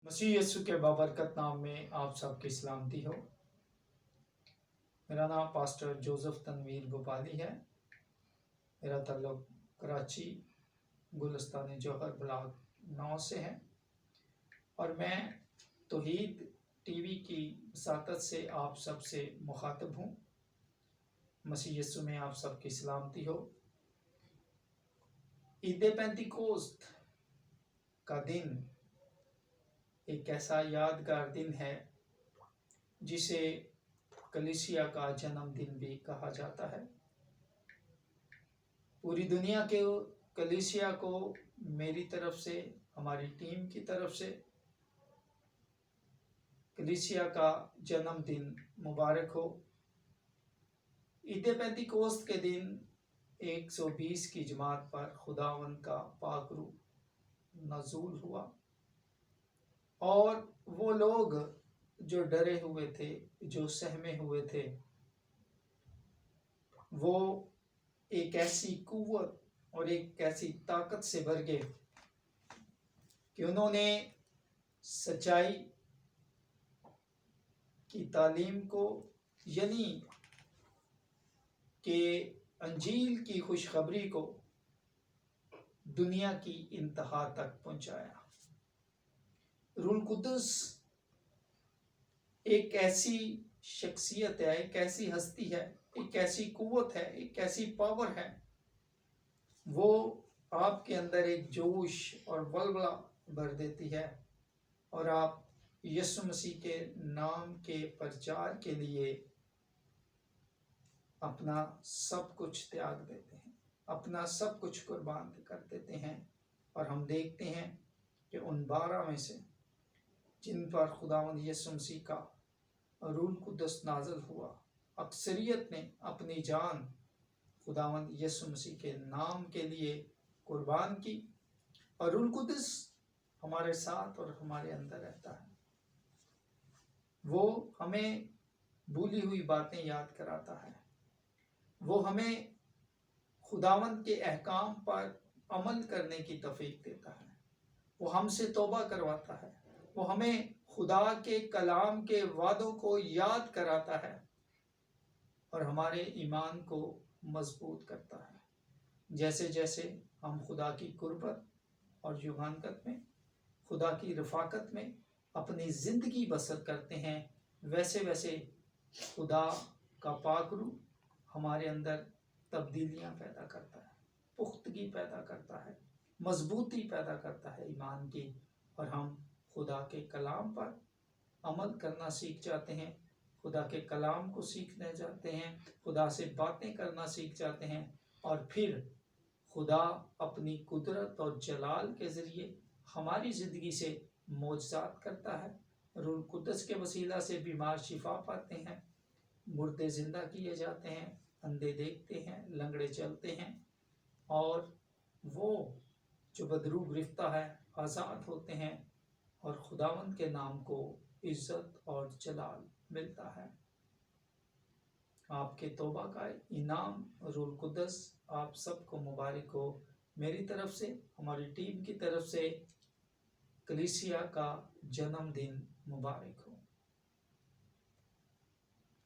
मसीह यीशु के बाबरकत नाम में आप सबकी सलामती हो। मेरा नाम पास्टर जोसेफ तनवीर भोपाली है। मेरा ताल्लुक कराची गुलिस्तान जौहर ब्लॉक 9 से है और मैं तौहीद टीवी की वसातत से आप सब से मुखातब हूँ। मसीह यीशु में आप सबकी सलामती हो। ईद पेंतिकोस्त का दिन एक ऐसा यादगार दिन है जिसे कलीसिया का जन्मदिन भी कहा जाता है। पूरी दुनिया के कलीसिया को मेरी तरफ से, हमारी टीम की तरफ से कलीसिया का जन्मदिन मुबारक हो। ईद पेंतिकोस्त के दिन 120 की जमात पर खुदावंद का पाक रूह नज़ूल हुआ और वो लोग जो डरे हुए थे, जो सहमे हुए थे, वो एक ऐसी कुव्वत और एक ऐसी ताकत से भर गए कि उन्होंने सच्चाई की तालीम को, यानी कि अंजील की खुशखबरी को दुनिया की इंतहा तक पहुंचाया। रूह कुद्दुस एक ऐसी शख्सियत है, एक ऐसी हस्ती है, एक ऐसी कुव्वत है, एक ऐसी पावर है, वो आपके अंदर एक जोश और वलवला भर देती है और आप यीशु मसीह के नाम के प्रचार के लिए अपना सब कुछ त्याग देते हैं, अपना सब कुछ कुर्बान कर देते हैं। और हम देखते हैं कि उन 12 में से जिन पर खुदावंद यीशु मसीह का रूह कुद्दुस नाज़िल हुआ, अक्सरियत ने अपनी जान खुदावंद यीशु मसीह के नाम के लिए कुर्बान की। और रूह कुद्दुस हमारे साथ और हमारे अंदर रहता है। वो हमें भूली हुई बातें याद कराता है, वो हमें खुदावंद के अहकाम पर अमल करने की तौफीक देता है, वो हमसे तौबा करवाता है, वो हमें खुदा के कलाम के वादों को याद कराता है और हमारे ईमान को मजबूत करता है। जैसे जैसे हम खुदा की कुर्बत और युगानकत में, खुदा की रफाकत में अपनी ज़िंदगी बसर करते हैं, वैसे वैसे खुदा का पाक रूह हमारे अंदर तब्दीलियां पैदा करता है, पुख्तगी पैदा करता है, मजबूती पैदा करता है ईमान की, और हम खुदा के कलाम पर अमल करना सीख जाते हैं, खुदा के कलाम को सीखने जाते हैं, खुदा से बातें करना सीख जाते हैं और फिर खुदा अपनी कुदरत और जलाल के ज़रिए हमारी ज़िंदगी से मोजज़ात करता है। रूह कुद्दुस के वसीला से बीमार शिफा पाते हैं, मुर्दे ज़िंदा किए जाते हैं, अंधे देखते हैं, लंगड़े चलते हैं और वो जो बदरू गिरफ्ता है आज़ाद होते हैं और खुदावंद के नाम को इज्जत और जलाल मिलता है। आपके तौबा का इनाम रूह कुद्दुस आप सबको मुबारक हो। मेरी तरफ से, हमारी टीम की तरफ से कलीसिया का जन्मदिन मुबारक हो।